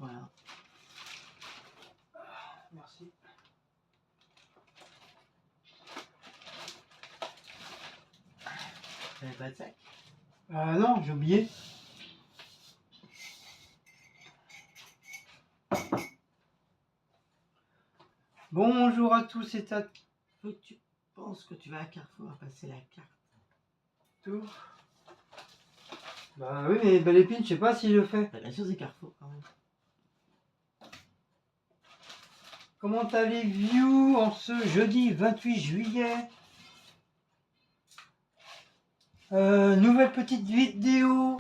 Voilà. Merci. T'avais pas de sac? Non, j'ai oublié. Bonjour à tous et à Faut que tu penses que tu vas à Carrefour à passer la carte. tous. Bah oui, mais Belle Épine, je sais pas si je le fais. Bah, bien sûr, c'est Carrefour quand même. Comment allez-vous en ce jeudi 28 juillet? Nouvelle petite vidéo.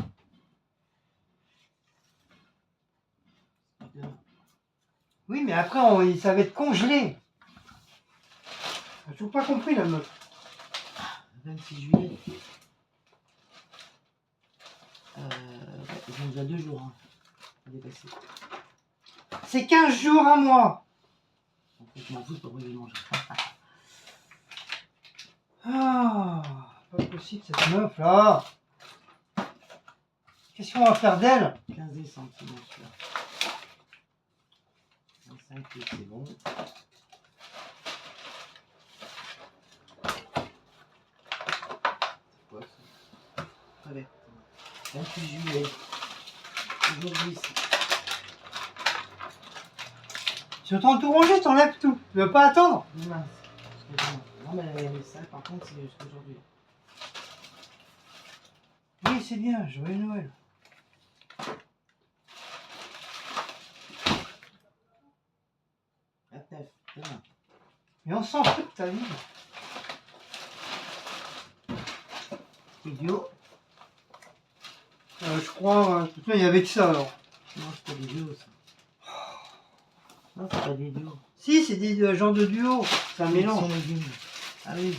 Oui, mais après, ça va être congelé. J'ai toujours pas compris la meuf. 26 juillet. Ouais, ils ont déjà 2 jours. Hein. À dépasser. C'est 15 jours à moi. En fait, je m'en fous, pourquoi je vais manger. Ah, pas possible cette meuf là. Qu'est-ce qu'on va faire d'elle? 15 décembre, c'est bon celui-là. 25, c'est bon. C'est quoi ça? Allez. 28 juillet. Aujourd'hui, Si autant tout ranger, t'enlèves tout. Tu veux pas attendre? mince. Non, mais ça, par contre, c'est jusqu'à aujourd'hui. Oui, c'est bien, joyeux Noël. Demain. Mais on s'en fout de ta vie. Idiot. Je crois, putain, il y avait que ça alors. Non, c'est pas des duos, ça. Non, c'est pas des duos. Si, c'est des genres de duo. C'est un mélange. Sans légumes. Ah oui.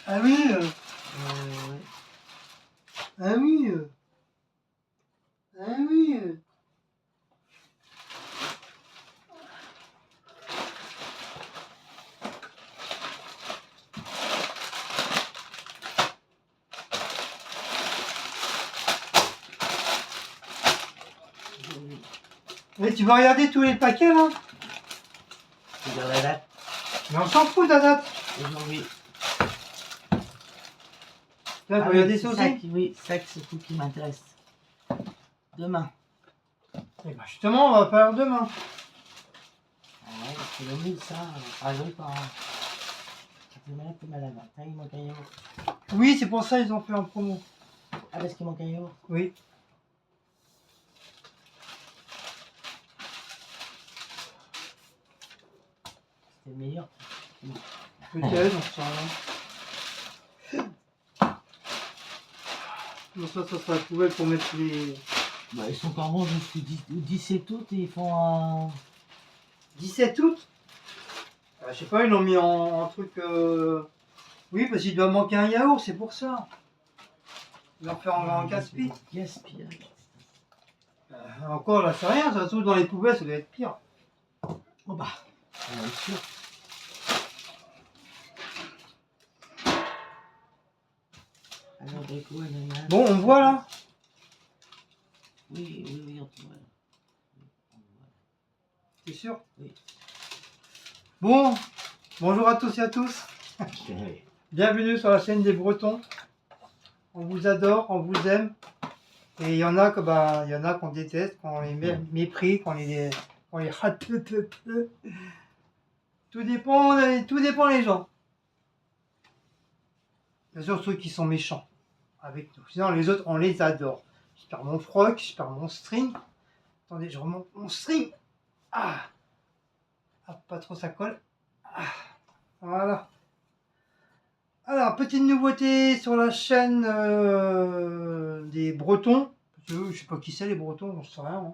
Ah oui, Ouais. ah oui, ah oui. Mais tu vas regarder tous les paquets là? Tu regardes la date. Mais on s'en fout de la date. Aujourd'hui. Là, tu oui, regarder c'est ça ça aussi? oui, ça que c'est tout qui m'intéresse. Demain. Et bah justement, on va faire demain. Ah ouais, c'est le mille, ça. Par exemple, quand t'es malade, t'es malade. Hein, il manque un yaourt. Oui, c'est pour ça ils ont fait en promo. Ah, parce qu'il manque un yaourt. Oui. C'était le meilleur. Peut-être, on sait rien. Donc ça sera la poubelle pour mettre les... Bah, ils sont encore bons jusqu'au 17 août et ils font un... 17 août. Je sais pas, ils l'ont mis en truc... Oui, parce qu'il doit manquer un yaourt, c'est pour ça. Ils l'ont fait en gaspille. Gaspillage. Encore là, c'est rien, ça se trouve dans les poubelles, ça doit être pire. Oh bah, bien sûr. Alors, de quoi, ananas? Bon, on voit là. Oui, oui, oui, on voit. T'es sûr? Oui. Bon, bonjour à tous et à tous. Bienvenue sur la chaîne des Bretons. On vous adore, on vous aime. Et il y en a que il y en a qu'on déteste, qu'on les méprise, qu'on les rate. Tout dépend les gens. Bien sûr ceux qui sont méchants avec nous. Sinon les autres on les adore. Je perds mon froc, je perds mon string. Attendez, je remonte mon string. Ah, pas trop ça colle. Ah. Voilà. Alors, petite nouveauté sur la chaîne des Bretons. Parce que je sais pas qui c'est les Bretons, on sait rien. Hein.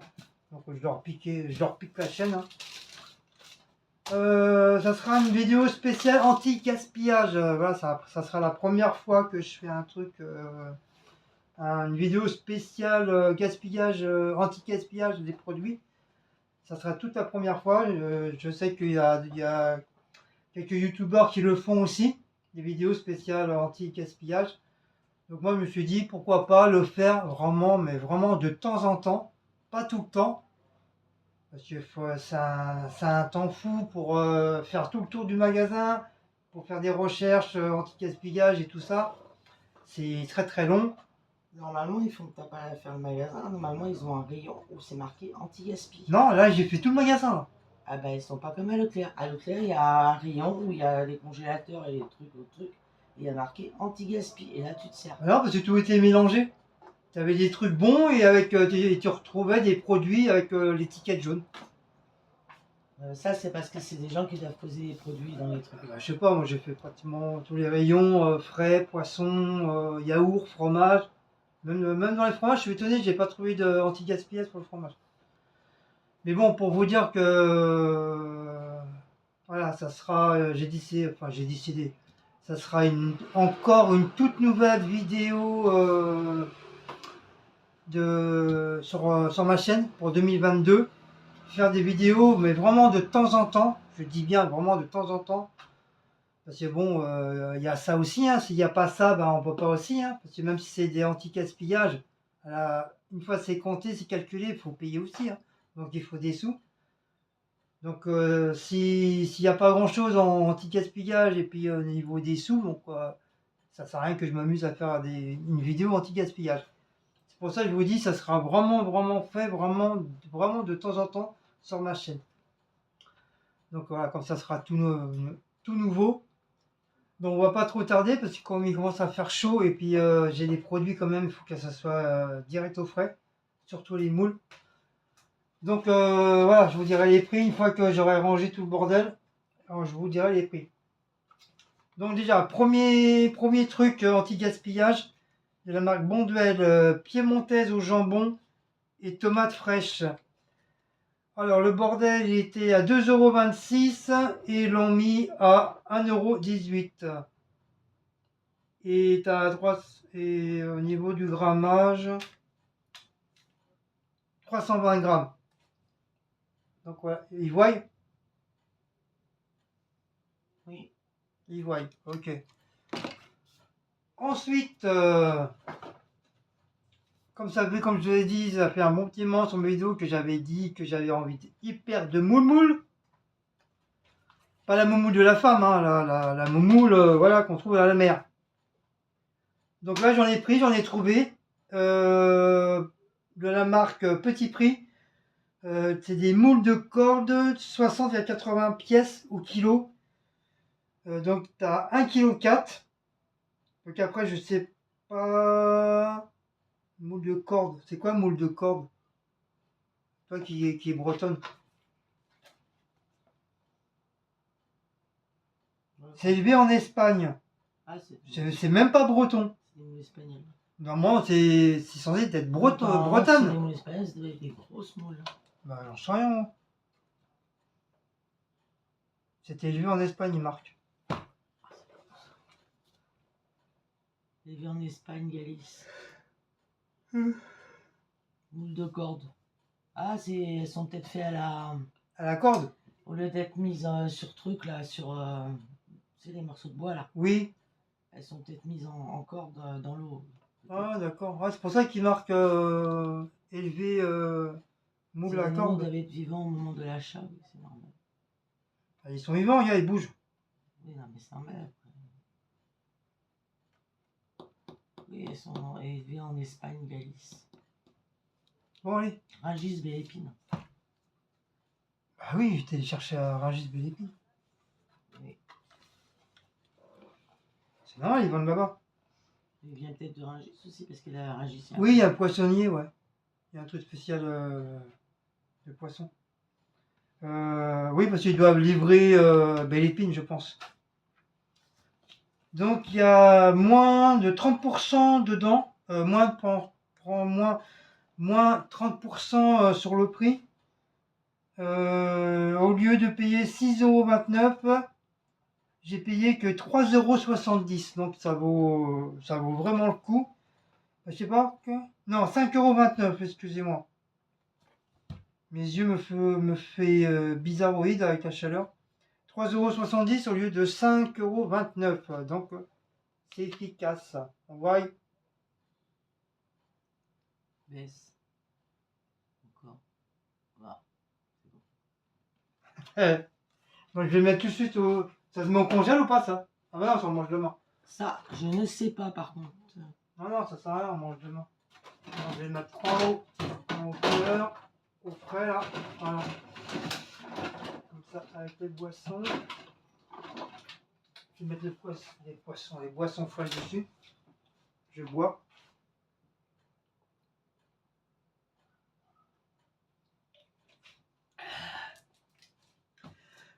Donc je leur pique la chaîne. Hein. Ça sera une vidéo spéciale anti-gaspillage. Voilà, ça sera la première fois que je fais un truc, une vidéo spéciale gaspillage, anti-gaspillage des produits. Ça sera toute la première fois. Je sais qu'il y a quelques youtubeurs qui le font aussi, des vidéos spéciales anti-gaspillage. Donc moi je me suis dit pourquoi pas le faire vraiment, mais vraiment de temps en temps, pas tout le temps. Parce que c'est un temps fou pour faire tout le tour du magasin, pour faire des recherches anti-gaspillage et tout ça. C'est très très long. Normalement, ils font que t'as pas à faire le magasin. Normalement, ils ont un rayon où c'est marqué anti-gaspi. Non, là j'ai fait tout le magasin. Là. Ah bah, ils sont pas comme à Leclerc. À Leclerc, il y a un rayon où il y a les congélateurs et les trucs, le truc. Il y a marqué anti-gaspi. Et là, tu te sers. Non, parce que tout était mélangé. Tu avais des trucs bons et avec tu retrouvais des produits avec l'étiquette jaune. Ça, c'est parce que c'est des gens qui doivent poser des produits dans les trucs. Bah, je sais pas, moi j'ai fait pratiquement tous les rayons, frais, poissons, yaourt, fromage. Même dans les fromages, je suis étonné, j'ai pas trouvé d'anti-gaspillage pour le fromage. Mais bon, pour vous dire que voilà, ça sera, j'ai décidé, ça sera encore une toute nouvelle vidéo sur ma chaîne pour 2022. Faire des vidéos, mais vraiment de temps en temps. Je dis bien vraiment de temps en temps. Parce que bon, il y a ça aussi. Hein. S'il n'y a pas ça, ben, on peut pas aussi. Hein. Parce que même si c'est des anti-gaspillage, une fois c'est compté, c'est calculé, il faut payer aussi. Hein. Donc il faut des sous. Donc s'il n'y a pas grand chose en anti-gaspillage et puis au niveau des sous, donc ça sert à rien que je m'amuse à faire une vidéo anti-gaspillage. C'est pour ça que je vous dis, ça sera vraiment fait, vraiment de temps en temps sur ma chaîne. Donc voilà, comme ça sera tout nouveau. Donc on va pas trop tarder parce que comme il commence à faire chaud et puis j'ai des produits quand même, il faut que ça soit direct au frais, surtout les moules. Donc voilà, je vous dirai les prix une fois que j'aurai rangé tout le bordel. Alors je vous dirai les prix. Donc déjà, premier truc anti-gaspillage de la marque Bonduelle, piémontaise au jambon et tomates fraîches. Alors le bordel il était à 2,26 € et l'ont mis à 1,18 €. Et à droite, et au niveau du grammage, 320 grammes. Donc voilà, ils voient. Oui. Ils voient, ok. Ensuite, comme je vous l'ai dit, ça fait un bon petit moment sur mes vidéos que j'avais dit que j'avais envie hyper de moumoule. Pas la moumoule de la femme, hein, la moumoule voilà, qu'on trouve à la mer. Donc là, j'en ai trouvé de la marque Petit Prix. C'est des moules de corde 60 à 80 pièces au kilo. Donc tu as 1,4 kg. Donc après, je sais pas. Moule de corde. C'est quoi moule de corde? Toi qui est bretonne. C'est élevé en Espagne. Ah, C'est même pas breton. c'est des moules espagnols. Normalement, c'est censé être bretonne. C'est des moules espagnols, ça doit être des grosses moules. Bah, j'en sais rien. Moi. C'était élevé en Espagne, Marc. Élevé en Espagne, Galice. Moules de corde. Ah, elles sont peut-être faites à la corde. Au lieu d'être mises sur truc là, sur c'est les morceaux de bois là. Oui. Elles sont peut-être mises en corde dans l'eau. Ah d'accord. Ouais, c'est pour ça qu'ils marquent élevé moule à corde. Ils devaient être vivants au moment de l'achat, oui, c'est normal. Ah, ils sont vivants, ils bougent. Oui, non, mais c'est normal après. Oui, elles sont élevées en Espagne, Galice. Bon, allez. Rungis, Belle-Épine. Bah oui, j'étais allé chercher à Rungis, Belle-Épine. Oui. C'est normal, ils vendent là-bas. Il vient peut-être de Rungis aussi, parce qu'il a Rungis. Oui, il y a un poissonnier, ouais. Il y a un truc spécial de poisson. Oui, parce qu'ils doivent livrer Belle-Épine, je pense. Donc il y a moins de 30% dedans, moins 30% sur le prix. Au lieu de payer 6,29 €, j'ai payé que 3,70 €. Donc ça vaut vraiment le coup. Je sais pas. Non, 5,29 €, excusez-moi. Mes yeux me fait bizarroïde avec la chaleur. 3,70 € au lieu de 5,29 €. Donc, c'est efficace. On voit. Baisse. Encore. Voilà. C'est Moi, je vais le mettre tout de suite au... Ça se met au congèle ou pas, ça? Ah bah non, ça on mange demain. Ça, je ne sais pas par contre. Non, non, ça sert à rien, on mange demain. Alors, je vais le mettre en haut, en hauteur, au frais, là. Voilà. Comme ça, avec les boissons. Je vais mettre les boissons fraîches dessus. Je bois.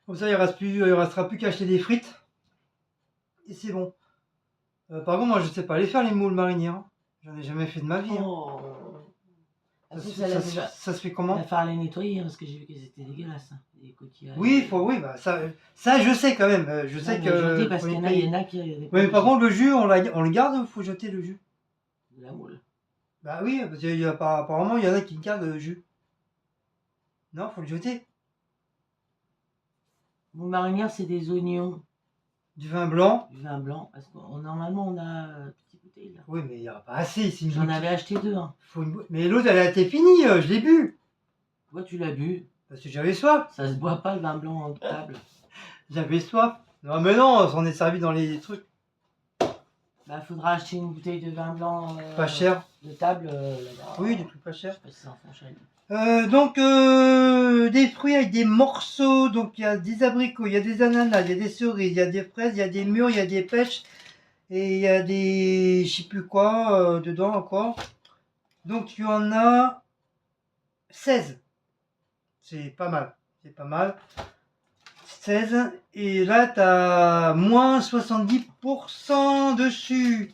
Comme ça, il restera plus qu'à acheter des frites. Et c'est bon. Par contre, moi, je sais pas les faire, les moules marinières. J'en ai jamais fait de ma vie. Hein. Oh. Ça se fait comment? Il va falloir les nettoyer parce que j'ai vu qu'ils étaient dégueulasses. Hein. Les coquillages. Oui, oui, bah ça je sais quand même. Je sais que. Jeter parce qu'il y en a qui. Oui, mais par contre, le jus, on le garde ou il faut jeter le jus? De la moule. Bah oui, parce qu'il y a apparemment, il y en a qui gardent le jus. Non, faut le jeter. Moule marinière, c'est des oignons. Du vin blanc. Du vin blanc. Parce que normalement, on a petite bouteille là. Oui, mais il n'y a pas assez ici. J'en avais acheté 2. Hein. Mais l'autre, elle a été finie, je l'ai bu. Pourquoi tu l'as bu? Parce que j'avais soif. Ça se boit pas le vin blanc en table. J'avais soif. Non, mais non, on s'en est servi dans les trucs. Bah, faudra acheter une bouteille de vin blanc. Pas cher. De table là-bas. Oui, des trucs pas chers. Je sais pas si c'est en Franchise. Donc, des fruits avec des morceaux. Donc, il y a des abricots, il y a des ananas, il y a des cerises, il y a des fraises, il y a des mûres, il y a des pêches. Et il y a des... je sais plus quoi dedans encore. Donc, il y en a 16. C'est pas mal. C'est pas mal. 16. Et là, tu as moins 70% dessus.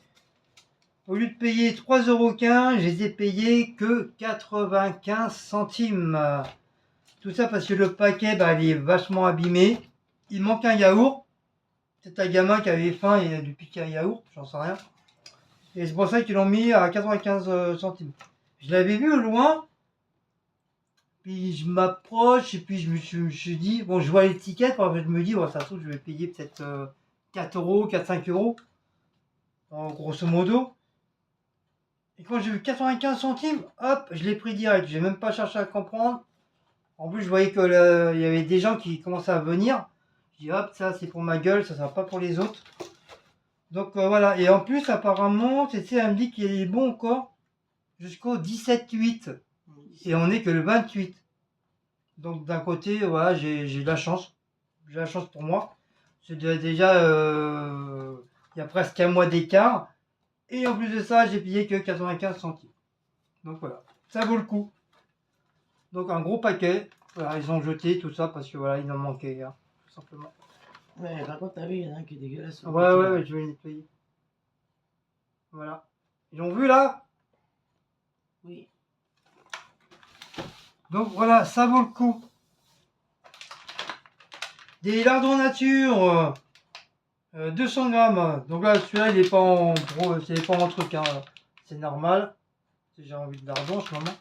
Au lieu de payer 3,15 €, je les ai payés que 95 centimes. Tout ça parce que le paquet, bah, il est vachement abîmé. Il manque un yaourt. C'est un gamin qui avait faim et a dû piquer un yaourt, j'en sais rien. Et c'est pour ça qu'ils l'ont mis à 95 centimes. Je l'avais vu au loin. Puis je m'approche et puis je me suis dit, bon, je vois l'étiquette, je me dis, ça se trouve, je vais payer peut-être 4 €, 4-5 €, en grosso modo. Et quand j'ai vu 95 centimes, hop, je l'ai pris direct. J'ai même pas cherché à comprendre. En plus, je voyais qu'il y avait des gens qui commençaient à venir. Je dis, hop, ça c'est pour ma gueule, ça sera pas pour les autres. Donc voilà. Et en plus, apparemment, elle me dit qu'il est bon encore jusqu'au 17-8. Et on n'est que le 28. Donc d'un côté, voilà, j'ai de la chance. J'ai de la chance pour moi. C'est déjà, il y a presque un mois d'écart. Et en plus de ça, j'ai payé que 95 centimes. Donc voilà, ça vaut le coup. Donc un gros paquet. Voilà, ils ont jeté tout ça parce que voilà, il en manquait, hein, tout simplement. Ouais, par contre, t'as vu, il y en a un qui est dégueulasse. Ouais, je vais les nettoyer. Voilà. Ils l'ont vu là? Oui. Donc voilà, ça vaut le coup. Des lardons nature, 200 grammes. Donc là, celui-là, il n'est pas en gros, c'est pas en truc, hein. C'est normal. Si j'ai envie de lardons en ce moment.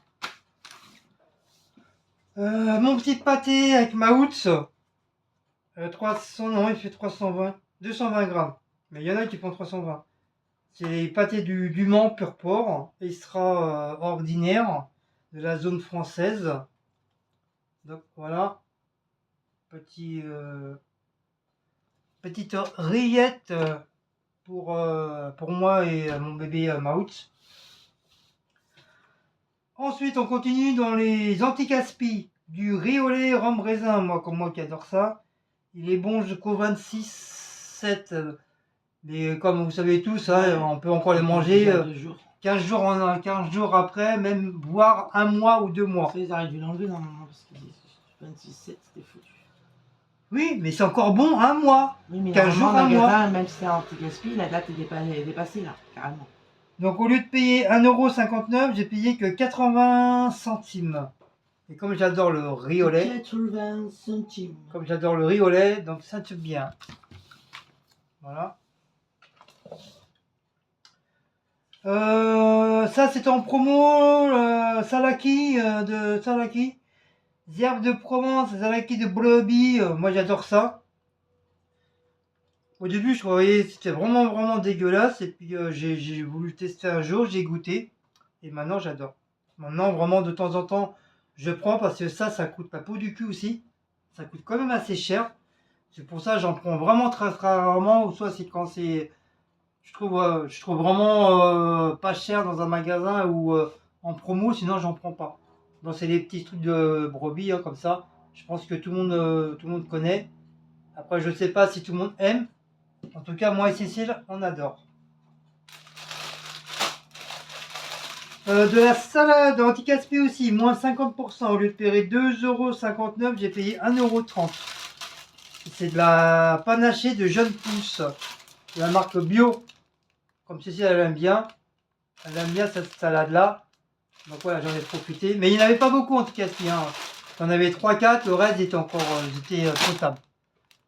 Mon petit pâté avec Maouts. 300, non, il fait 320, 220 grammes. Mais il y en a qui font 320. C'est pâté du Mans pur porc. Il sera ordinaire de la zone française. Donc voilà. Petite rillette pour moi et mon bébé Maouts. Ensuite, on continue dans les anti-gaspi. Du riz au lait rhum raisin, comme moi qui adore ça. Il est bon jusqu'au 26-7. Mais comme vous savez tous, hein, on peut encore les manger 15 jours après, même voire un mois ou 2 mois. Ils auraient dû l'enlever normalement parce que 26-7 c'était foutu. Oui, mais c'est encore bon un mois. Oui, mais 15 jours, un mois. Même si c'est anti-gaspi, la date est dépassée là, carrément. Donc au lieu de payer 1,59 €, j'ai payé que 80 centimes. Et comme j'adore le riz au lait, 80 centimes. Comme j'adore le riz au lait, donc ça tue bien. Voilà. Ça c'est en promo, Salaki de Salaki. Les herbes de Provence, Salaki de Bolobi, moi j'adore ça. Au début je croyais que c'était vraiment dégueulasse et puis j'ai voulu tester un jour, j'ai goûté et maintenant j'adore. Maintenant vraiment de temps en temps je prends parce que ça coûte la peau du cul aussi. ça coûte quand même assez cher. C'est pour ça que j'en prends vraiment très très rarement, ou soit c'est quand c'est, je trouve vraiment pas cher dans un magasin ou en promo, sinon j'en prends pas. Donc c'est des petits trucs de brebis hein, comme ça. Je pense que tout le monde connaît. Après je sais pas si tout le monde aime. En tout cas moi et Cécile on adore. De la salade anti-gaspi aussi, moins 50%. Au lieu de payer 2,59 €, j'ai payé 1,30 €. C'est de la panachée de jeunes pousses. De la marque bio. Comme ceci, elle aime bien. Elle aime bien cette salade-là. Donc voilà, j'en ai profité. Mais il n'y en avait pas beaucoup anti-gaspi. Hein. J'en avais 3-4, le reste était encore potable.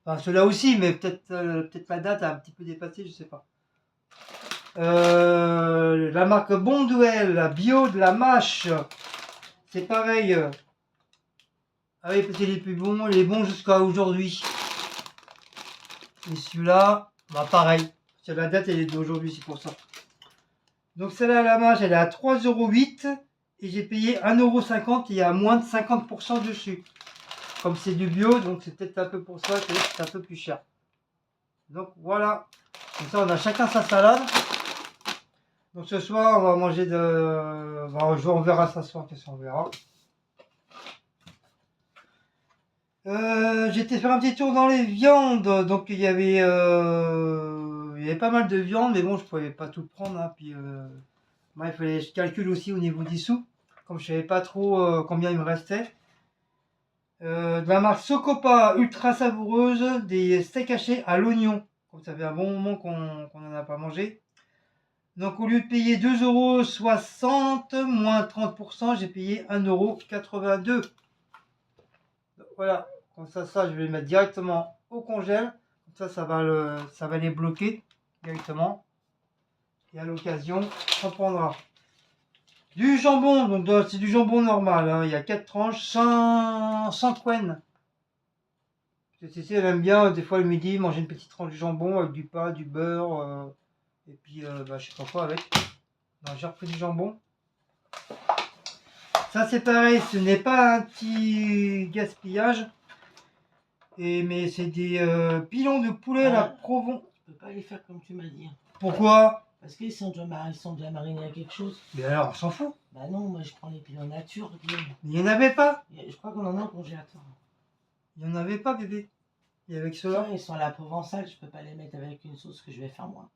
Enfin, ceux-là aussi, mais peut-être la date a un petit peu dépassé, je sais pas. La marque Bonduelle, la bio de la mâche. C'est pareil. Ah oui, c'est les plus bons, il est bon jusqu'à aujourd'hui. Et celui-là, bah pareil. Sur la date, elle est d'aujourd'hui, c'est pour ça. Donc celle-là, la mâche, elle est à 3,08 € et j'ai payé 1,50 € et il y a moins de 50% dessus. Comme c'est du bio, donc c'est peut-être un peu pour ça que c'est un peu plus cher. Donc voilà. Comme ça, on a chacun sa salade. Donc ce soir, on va manger de... on verra ce soir, qu'est-ce qu'on verra. J'étais faire un petit tour dans les viandes, donc il y avait pas mal de viande, mais bon, je pouvais pas tout prendre, hein, puis moi, il fallait que je calcule aussi au niveau des sous, comme je savais pas trop combien il me restait. De la marque Socopa, ultra savoureuse, des steaks hachés à l'oignon, comme ça fait un bon moment qu'on n'en a pas mangé. Donc au lieu de payer 2,60 €, moins 30%, j'ai payé 1,82 €. Voilà, comme ça, je vais le mettre directement au congèle. Comme ça va les bloquer directement. Et à l'occasion, on prendra du jambon. Donc c'est du jambon normal. Hein. Il y a 4 tranches, sans couenne. Cécile, elle aime bien, des fois le midi, manger une petite tranche de jambon avec du pain, du beurre. Et puis, je sais pas quoi avec. Donc j'ai repris du jambon. Ça c'est pareil, ce n'est pas un petit gaspillage. Mais c'est des pilons de poulet à la Provence. Tu peux pas les faire comme tu m'as dit. Pourquoi? Parce qu'ils sont déjà marinés à quelque chose. Mais alors on s'en fout. Bah non, moi je prends les pilons nature. Il n'y en avait pas. Je crois qu'on en a au congélateur. Il n'y en avait pas bébé. Et avec cela. Ils sont à la provençale, je peux pas les mettre avec une sauce que je vais faire moi.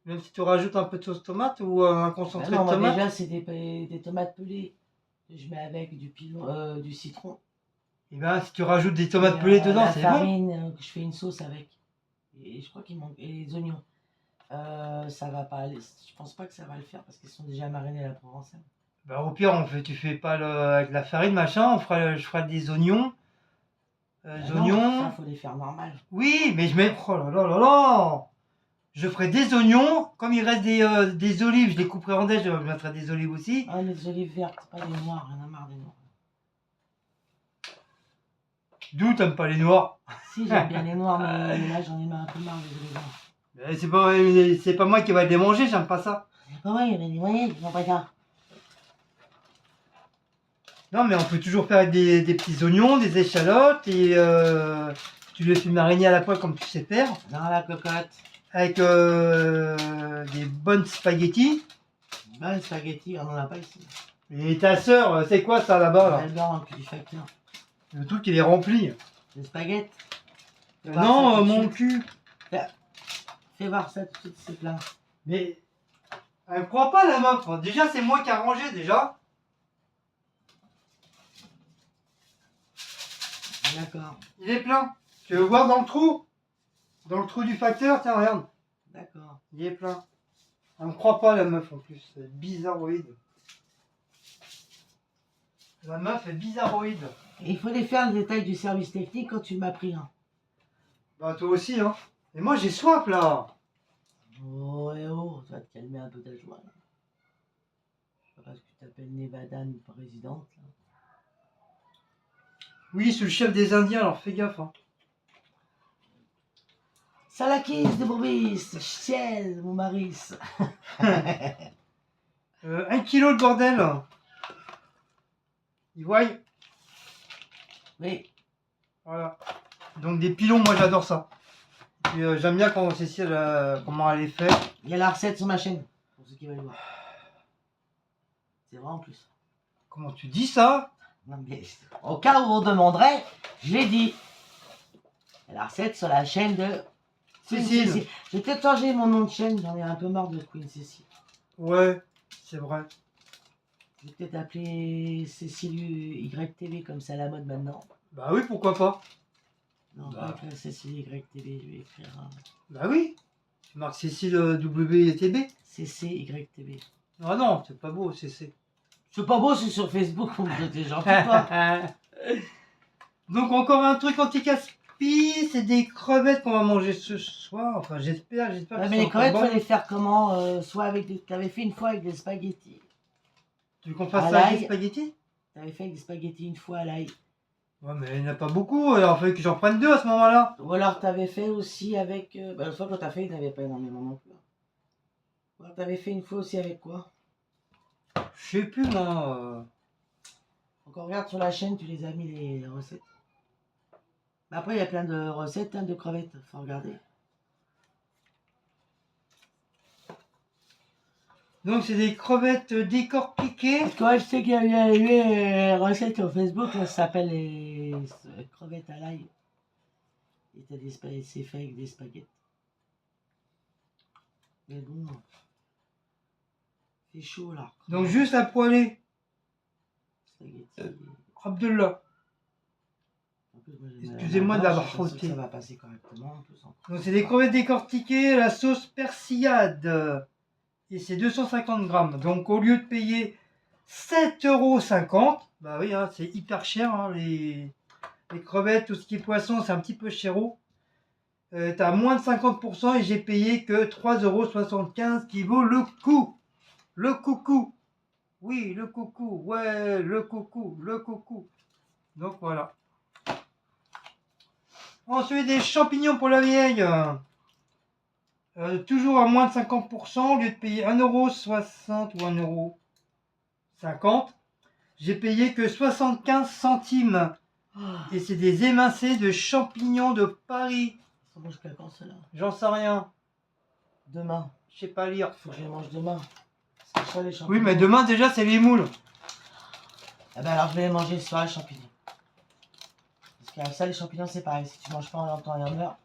Même si tu rajoutes un peu de sauce tomate ou un concentré bah non, de tomate. Déjà c'est des tomates pelées que je mets avec du pilon, du citron. Et bien si tu rajoutes des tomates pelées dedans, c'est bon. La farine, que je fais une sauce avec. Et je crois qu'il manque. Et les oignons. Ça va pas aller. Je pense pas que ça va le faire parce qu'ils sont déjà marinés à la provençale. Bah au pire, tu fais pas avec la farine, machin, je ferai des oignons. Oignons. Il faut les faire normal. Oui, mais je mets. Oh là là là là. Je ferai des oignons. Comme il reste des olives, je les couperai en dés, je mettrai des olives aussi. Ah, mais des olives vertes, pas des noires, rien à marre des noirs. D'où t'aimes pas les noirs? Si, j'aime bien les noirs, mais là j'en ai un peu marre des olives vertes. C'est pas moi qui va les manger, j'aime pas ça. C'est pas vrai, il y a des moyens, ils vont pas ça. Non, mais on peut toujours faire avec des petits oignons, des échalotes et tu les fais mariner à la poêle comme tu sais faire. Dans la cocotte. Avec des bonnes spaghettis. Bonnes spaghettis, on en a pas ici. Et ta soeur, c'est quoi ça là-bas là? Elle dort un cul du facteur. Le truc il est rempli. Des spaghettis. Non, mon cul. Fais voir ça tout de suite, c'est plein. Mais elle me croit pas la meuf. Déjà c'est moi qui a rangé déjà. D'accord. Il est plein. Tu veux voir dans le trou? Dans le trou du facteur, tiens, regarde. D'accord. Il est plein. Elle me croit pas la meuf en plus. C'est bizarroïde. La meuf est bizarroïde. Il faut les faire le détail du service technique quand tu m'as pris un. Bah toi aussi hein. Et moi j'ai soif là. Oh et oh, tu vas te calmer un peu ta joie là. C'est pas parce que tu t'appelles Nevada une présidente là. Oui, c'est le chef des Indiens, alors fais gaffe hein. Salakis de Bourbis, ciel, mon maris. 1 kilo de bordel. Ils voient. Oui. Voilà. Donc des pilons, moi j'adore ça. Puis, j'aime bien quand Cécile, comment elle les fait. Il y a la recette sur ma chaîne, pour ceux qui veulent voir. C'est vrai en plus. Comment tu dis ça? Non, mais au cas où on demanderait, je l'ai dit. Il y a la recette sur la chaîne de Cécile. J'ai peut-être changé mon nom de chaîne, j'en ai un peu marre de Queen Cécile. Ouais, c'est vrai. Je vais peut-être appeler Cécile YTV comme c'est à la mode maintenant. Bah oui, pourquoi pas? Non, Bah. pas écrire Cécile YTV, je vais écrire Bah oui. Tu marques Cécile WTB. CCYTV. Ah non, c'est pas beau, CC. C'est pas beau, c'est sur Facebook, on me dit gentil toi. Donc encore un truc anti-gaspi, c'est des crevettes qu'on va manger ce soir. Enfin, j'espère Ouais, que mais c'est les encore crevettes, bon. faut les faire comment soit avec des... T'avais fait une fois avec des spaghettis. Tu veux qu'on fasse À ça avec l'ail. des spaghettis? T'avais fait avec des spaghettis une fois à l'ail. Ouais, mais il n'y en a pas beaucoup, alors il fallait que j'en prenne 2 à ce moment-là. Ou alors t'avais fait aussi avec... Bah, le fois que t'as fait, il n'y avait pas énormément non plus. Ou alors t'avais fait une fois aussi avec quoi? Je sais plus, moi. Donc on regarde sur la chaîne, tu les as mis les recettes. Bah, après, il y a plein de recettes de crevettes, faut regarder. Donc c'est des crevettes décortiquées. Parce que moi, je sais qu'il y a une recette sur Facebook, là, ça s'appelle les crevettes à l'ail. Et t'as c'est fait avec des spaghettis. Mais bon, c'est chaud là. Donc juste à poêler. Spaghetti. Abdullah. En plus, moi, j'ai mal à la Excusez-moi gorge, d'avoir je suis pas sûr que frotté. ça va passer correctement. En plus, Donc c'est des crevettes décortiquées, la sauce persillade. Et c'est 250 grammes. Donc au lieu de payer 7,50 €, bah oui, hein, c'est hyper cher, hein, les crevettes, tout ce qui est poisson, c'est un petit peu chéro. T'as moins de 50% et j'ai payé que 3,75 € qui vaut le coup. Le coucou. Oui, le coucou. Ouais, le coucou. Le coucou. Donc voilà. Ensuite, des champignons pour la vieille. Toujours à moins de 50%, au lieu de payer 1,60 € ou 1,50 €, j'ai payé que 75 centimes. Et c'est des émincés de champignons de Paris. Ça mange jusqu'à quand cela? J'en sais rien. Demain. Je sais pas lire. Faut que je les mange demain. C'est ça les champignons. Oui, mais demain déjà, c'est les moules. Eh ben alors je vais les manger ce soir les champignons. Parce qu'avec ça les champignons c'est pareil. Si tu manges pas en temps et en heure,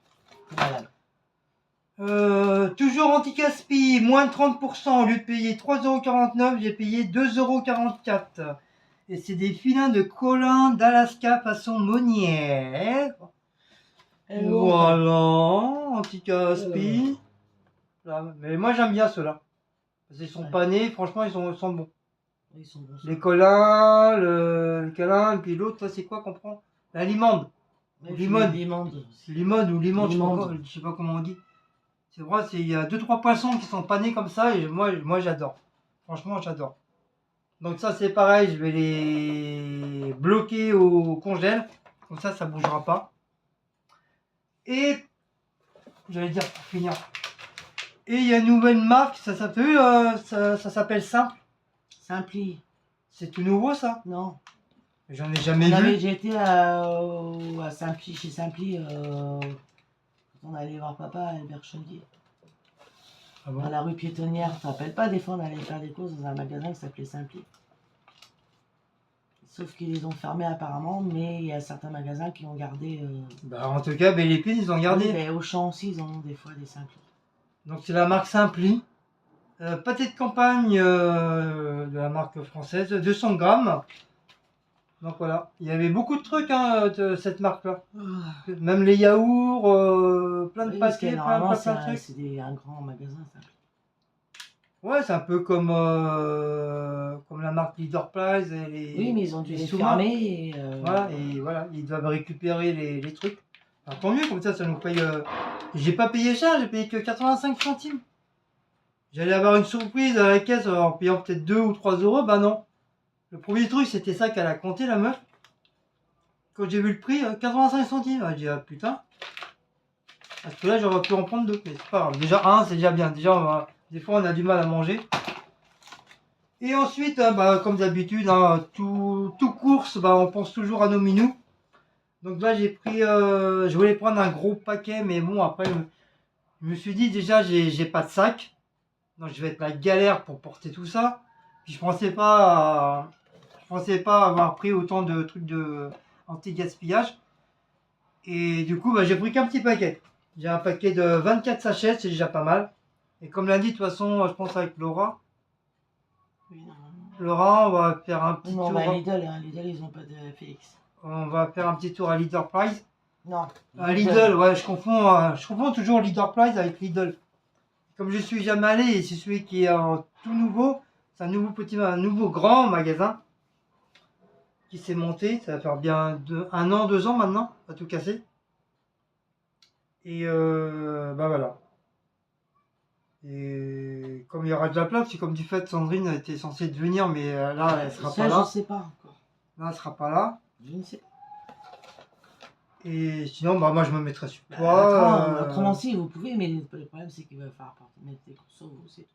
t'es malade. Toujours anti-gaspi, moins de 30%, au lieu de payer 3,49 €, j'ai payé 2,44 €. Et c'est des filins de colin d'Alaska façon Monnière. Voilà, anti-gaspi. Mais moi j'aime bien ceux-là. Parce qu'ils sont Ouais. panés, franchement ils sont bons. Ils sont bons. Les colins, le câlin, et puis l'autre, ça c'est quoi qu'on prend? La limande. Ouais, Limone. Limande aussi. Limone ou limande, Limande. je sais pas comment on dit. C'est vrai, il y a 2-3 poissons qui sont panés comme ça et moi j'adore. Franchement, j'adore. Donc ça c'est pareil, je vais les bloquer au congèle. Comme ça bougera pas. Et j'allais dire pour finir. Et il y a une nouvelle marque, ça s'appelle Simple. Simpli. C'est tout nouveau ça. Non. J'en ai jamais On avait vu. déjà été à Simpli, chez Simpli, quand on allait voir papa à Albert Chaudier. Ah bon? Dans la rue piétonnière, tu te rappelles pas, des fois on allait faire des courses dans un magasin qui s'appelait Simpli. Sauf qu'ils les ont fermés apparemment, mais il y a certains magasins qui ont gardé. Bah, en tout cas, Belle Épine, ils ont gardé. Oui, mais Auchan aussi, ils en ont des fois des Simpli. Donc c'est la marque Simpli. Pâté de campagne de la marque française, 200 grammes. Donc voilà, il y avait beaucoup de trucs hein, de cette marque-là. Même les yaourts, plein de Oui, parce que pâtés, normalement, plein de trucs. c'est un grand magasin, Simpli. Ouais, c'est un peu comme la marque Leader Price et les. Oui, mais ils ont dû les les sous-marques. fermer. Et, Voilà, ils doivent récupérer les trucs. Alors, tant mieux, comme ça nous paye. J'ai pas payé cher, j'ai payé que 85 centimes. J'allais avoir une surprise à la caisse en payant peut-être 2 ou 3 €, bah non. Le premier truc, c'était ça qu'elle a compté, la meuf. Quand j'ai vu le prix, 85 centimes. J'ai dit, ah putain. Parce que là, j'aurais pu en prendre 2, mais c'est pas grave. Déjà, un, c'est déjà bien. Déjà, des fois, on a du mal à manger. Et ensuite, comme d'habitude, tout course, on pense toujours à nos minous. Donc là, j'ai pris, je voulais prendre un gros paquet, mais bon, après, je me suis dit déjà, j'ai pas de sac. Donc je vais être la galère pour porter tout ça. Puis je pensais pas avoir pris autant de trucs de anti-gaspillage. Et du coup, bah, j'ai pris qu'un petit paquet. J'ai un paquet de 24 sachets, c'est déjà pas mal. Et comme l'a dit, de toute façon, je pense avec Laura. Oui, normalement. Laura, on va faire un petit Non, on tour. va à Lidl, hein. Lidl, ils ont pas de Félix. On va faire un petit tour à Leader Price. Non. Lidl, ouais, je confonds toujours Leader Price avec Lidl. Comme je suis jamais allé, et c'est celui qui est tout nouveau. C'est un nouveau grand magasin qui s'est monté. Ça va faire bien un an, 2 ans maintenant, à tout casser. Et bah voilà. Et comme il y aura de la place, c'est comme du fait, Sandrine était censée venir, mais là, elle sera Ça, pas je là. sais pas encore. Là, elle sera pas là. Je ne sais pas. Et sinon, bah moi, je me mettrai sur Bah, toi. autrement, si, vous pouvez, mais le problème, c'est qu'il va falloir mettre des courses sur vous, c'est tout.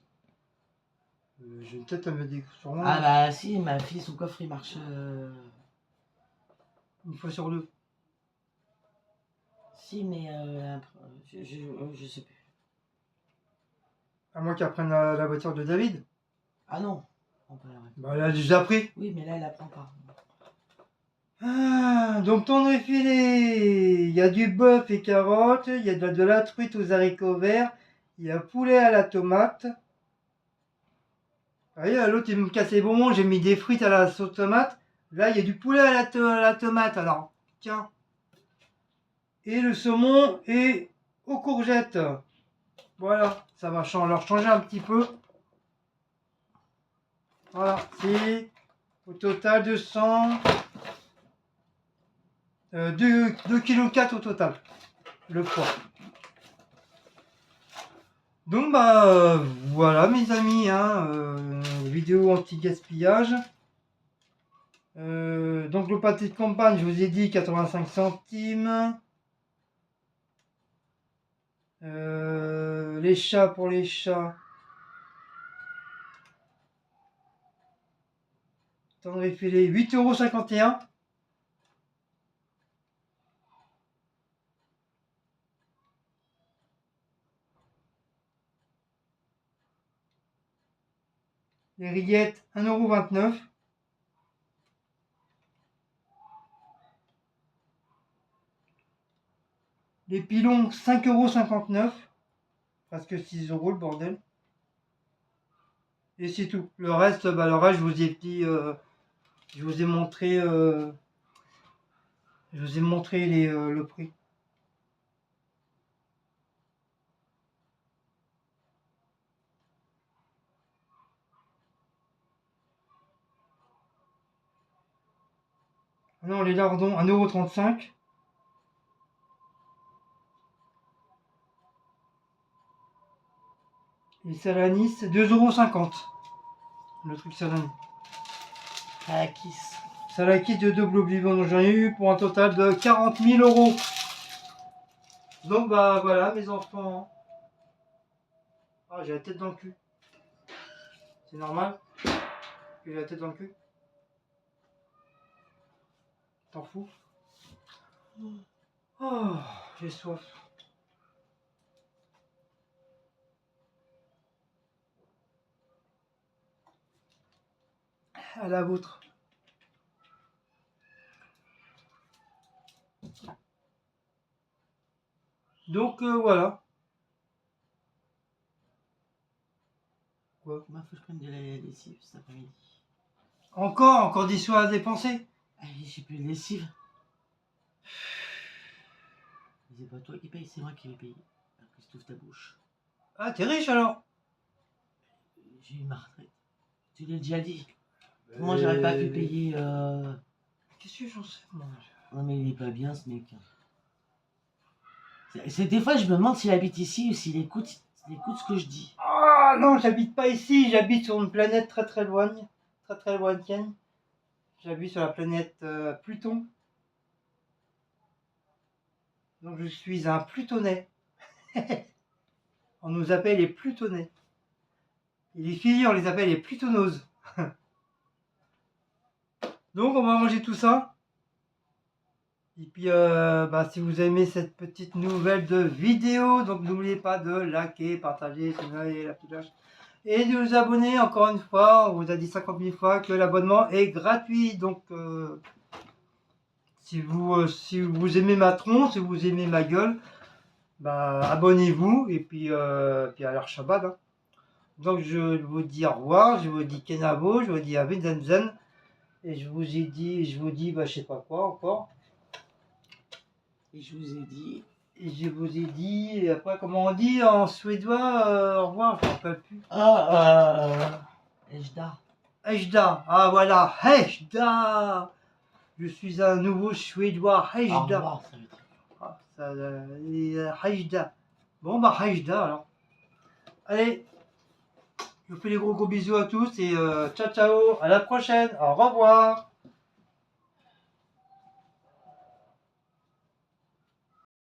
J'ai une tête à me dire sur moi. Ah bah si, ma fille, son coffre, il marche... Une fois sur deux. Si, mais je sais plus. À moins qu'elle prenne la voiture de David. Ah non, on peut la mettre. Bah, elle a déjà pris. Oui, mais là, elle apprend pas. Ah, donc ton filet, il y a du bœuf et carottes, il y a de la truite aux haricots verts, il y a poulet à la tomate. Ah, l'autre il me cassait les bonbons, j'ai mis des frites à la sauce tomate. Là il y a du poulet à la tomate, alors tiens. Et le saumon et aux courgettes. Voilà, ça va leur changer un petit peu. Voilà, c'est au total 2,4 kg au total, le poids. Donc bah voilà mes amis, hein, vidéo anti-gaspillage. Donc le pâté de campagne, je vous ai dit 85 centimes. Les chats pour les chats. Tendre et filet, 8,51 €. Les rillettes, 1,29 €. Les pilons, 5,59 €. Presque 6 € le bordel. Et c'est tout. Le reste, je vous ai dit, je vous ai montré, le prix. Non, les lardons, 1,35 €. Les salanis, 2,50 €. Le truc salami. À la kiss. Salakis de double oblivion, j'en ai eu pour un total de 40 000 €. Donc bah voilà mes enfants. Ah, j'ai la tête dans le cul. C'est normal que j'ai la tête dans le cul? T'en fous? Oh, j'ai soif. À la vôtre. Donc voilà. Quoi? Moi, faut que je prenne de la lessive cet après-midi. Encore des sous à dépenser? Ah oui, j'ai plus de lessive. C'est pas toi qui paye, c'est moi qui vais payer. Alors que tu ouvres ta bouche. Ah, t'es riche alors? J'ai eu ma retraite. Tu l'as déjà dit. Moi, j'aurais pas pu payer. Qu'est-ce que j'en sais, moi? Non, mais il est pas bien ce mec. Des fois, je me demande s'il habite ici ou s'il écoute ce que je dis. Ah non, j'habite pas ici, j'habite sur une planète très très lointaine. Très très lointaine. J'habite sur la planète Pluton. Donc je suis un Plutonais. On nous appelle les Plutonais. Et les filles, on les appelle les Plutonoses. Donc on va manger tout ça. Et puis, si vous aimez cette petite nouvelle de vidéo, donc n'oubliez pas de liker, partager, et la petite cloche. Et de vous abonner, encore une fois, on vous a dit 50 000 fois que l'abonnement est gratuit. Donc, si vous aimez ma tronche, si vous aimez ma gueule, abonnez-vous. Et puis à leur Shabbat. Hein. Donc, je vous dis au revoir, je vous dis Kenavo, je vous dis à Winston. Et je vous dis, je sais pas quoi encore. Et je vous ai dit. Et je vous ai dit, et après, comment on dit en suédois, au revoir, je ne me rappelle plus. Ejda. Ejda, ah voilà, Ejda. Je suis un nouveau suédois, Au Ejda. revoir, ça veut dire. Ejda. Bon, Ejda alors. Allez, je vous fais des gros bisous à tous et ciao ciao, à la prochaine, au revoir.